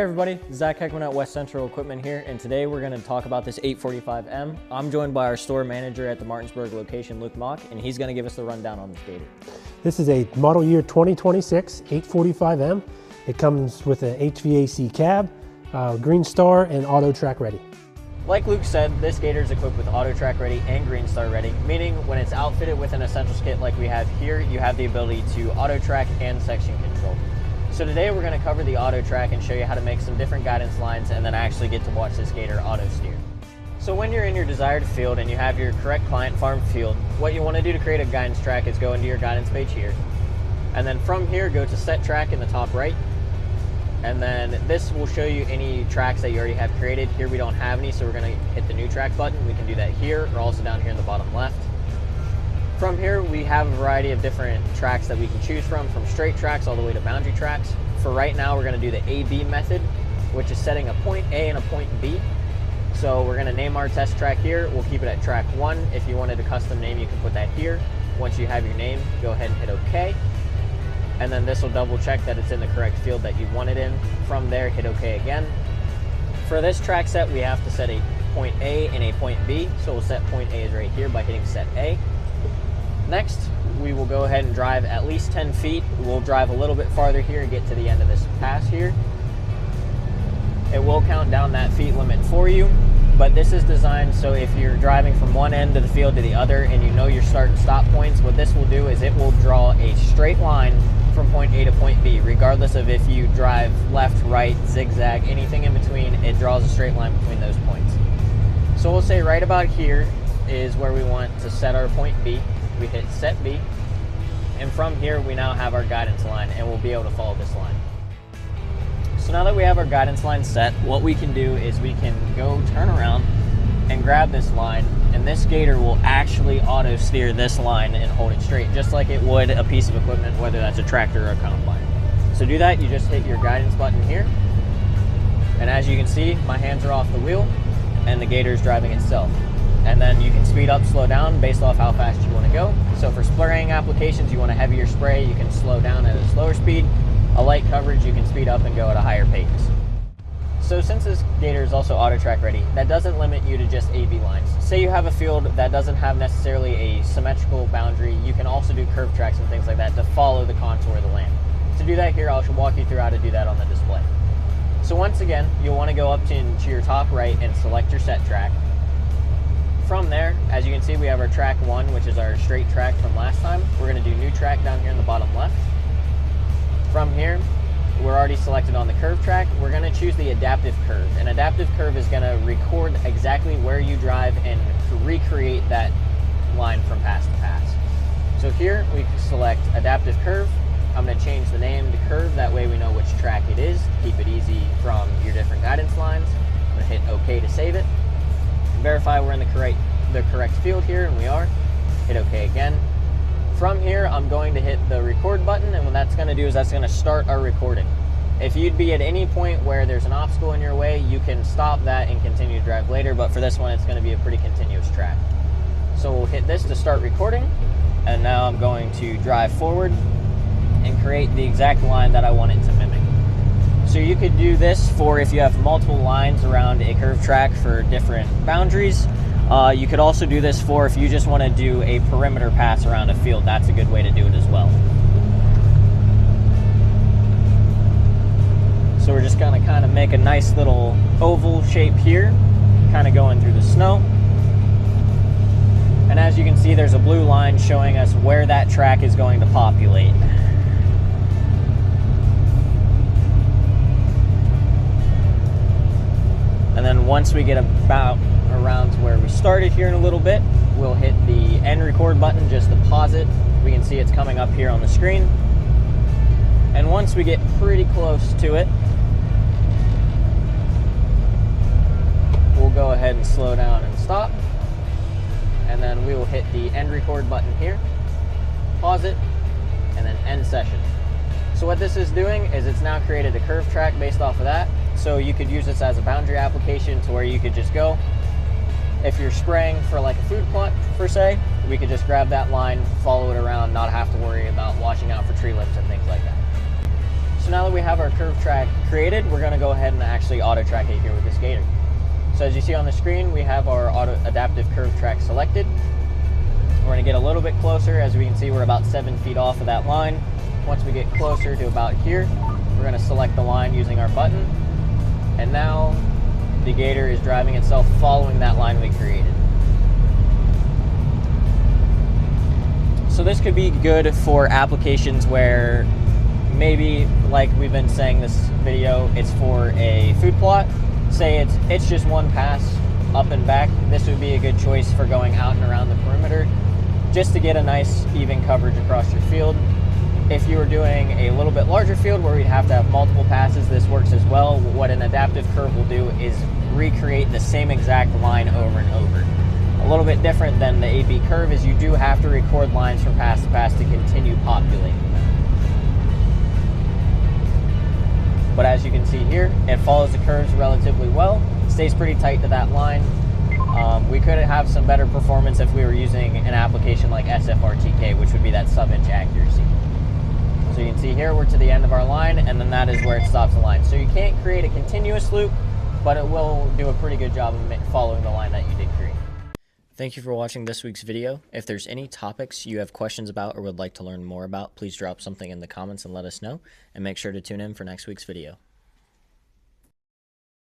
everybody, Zach Heckman at West Central Equipment here, and today we're going to talk about this 845M. I'm joined by our store manager at the Martinsburg location, Luke Mock, and he's going to give us the rundown on this Gator. This is a model year 2026 845M. It comes with an HVAC cab, GreenStar, and AutoTrac Ready. Like Luke said, this Gator is equipped with AutoTrac Ready and GreenStar Ready, meaning when it's outfitted with an essentials kit like we have here, you have the ability to auto-track and section control. So today we're going to cover the AutoTrac and show you how to make some different guidance lines and then actually get to watch this Gator auto steer. So when you're in your desired field and you have your correct client farm field, what you want to do to create a guidance track is go into your guidance page here. And then from here, go to set track in the top right. And then this will show you any tracks that you already have created. Here we don't have any, so we're going to hit the new track button. We can do that here or also down here in the bottom left. From here, we have a variety of different tracks that we can choose from straight tracks all the way to boundary tracks. For right now, we're going to do the A-B method, which is setting a point A and a point B. So we're going to name our test track here. We'll keep it at track 1. If you wanted a custom name, you can put that here. Once you have your name, go ahead and hit OK. And then this will double check that it's in the correct field that you want it in. From there, hit OK again. For this track set, we have to set a point A and a point B. So we'll set point A is right here by hitting set A. Next, we will go ahead and drive at least 10 feet. We'll drive a little bit farther here and get to the end of this pass here. It will count down that feet limit for you, but this is designed so if you're driving from one end of the field to the other and you know your start and stop points, what this will do is it will draw a straight line from point A to point B, regardless of if you drive left, right, zigzag, anything in between, it draws a straight line between those points. So we'll say right about here is where we want to set our point B. We hit set B, and from here we now have our guidance line and we'll be able to follow this line. So now that we have our guidance line set, what we can do is we can go turn around and grab this line, and this Gator will actually auto steer this line and hold it straight, just like it would a piece of equipment, whether that's a tractor or a combine. So do that, you just hit your guidance button here, and as you can see, my hands are off the wheel and the Gator is driving itself. And then you can speed up, slow down based off how fast you want to go. So for spraying applications, you want a heavier spray, you can slow down at a slower speed. A light coverage, you can speed up and go at a higher pace. So since this Gator is also AutoTrac Ready, that doesn't limit you to just A-B lines. Say you have a field that doesn't have necessarily a symmetrical boundary, you can also do curve tracks and things like that to follow the contour of the land. To do that here, I'll walk you through how to do that on the display. So once again, you'll want to go up to your top right and select your set track. From there, as you can see, we have our track 1, which is our straight track from last time. We're going to do new track down here in the bottom left. From here, we're already selected on the curve track. We're going to choose the adaptive curve. An adaptive curve is going to record exactly where you drive and recreate that line from pass to pass. So here we can select adaptive curve. I'm going to change the name to curve. That way we know which track it is. Keep it easy from your different guidance lines. I'm going to hit OK to save it. Verify we're in the correct field here, and we are. Hit OK again. From here, I'm going to hit the record button, and what that's going to do is that's going to start our recording. If you'd be at any point where there's an obstacle in your way, you can stop that and continue to drive later, but for this one, it's going to be a pretty continuous track. So we'll hit this to start recording, and now I'm going to drive forward and create the exact line that I want it to mimic. So you could do this for if you have multiple lines around a curved track for different boundaries. You could also do this for if you just want to do a perimeter pass around a field. That's a good way to do it as well. So we're just going to kind of make a nice little oval shape here, kind of going through the snow. And as you can see, there's a blue line showing us where that track is going to populate. And then once we get about around to where we started here in a little bit, we'll hit the end record button just to pause it. We can see it's coming up here on the screen. And once we get pretty close to it, we'll go ahead and slow down and stop. And then we will hit the end record button here, pause it, and then end session. So what this is doing is it's now created a curve track based off of that. So you could use this as a boundary application to where you could just go. If you're spraying for like a food plot, per se, we could just grab that line, follow it around, not have to worry about watching out for tree lips and things like that. So now that we have our curve track created, we're going to go ahead and actually auto track it here with this Gator. So as you see on the screen, we have our auto adaptive curve track selected. We're going to get a little bit closer. As we can see, we're about 7 feet off of that line. Once we get closer to about here, we're going to select the line using our button. And now the Gator is driving itself following that line we created. So this could be good for applications where maybe, like we've been saying this video, it's for a food plot. Say it's just one pass up and back. This would be a good choice for going out and around the perimeter just to get a nice even coverage across your field. If you were doing a little bit larger field where we'd have to have multiple passes, this works as well. What an adaptive curve will do is recreate the same exact line over and over. A little bit different than the AB curve is you do have to record lines from pass to pass to continue populating them. But as you can see here, it follows the curves relatively well, stays pretty tight to that line. We could have some better performance if we were using an application like SFRTK, which would be that sub-inch accuracy. So you can see here we're to the end of our line, and then that is where it stops the line. So you can't create a continuous loop, but it will do a pretty good job of following the line that you did create. Thank you for watching this week's video. If there's any topics you have questions about or would like to learn more about, please drop something in the comments and let us know, and make sure to tune in for next week's video.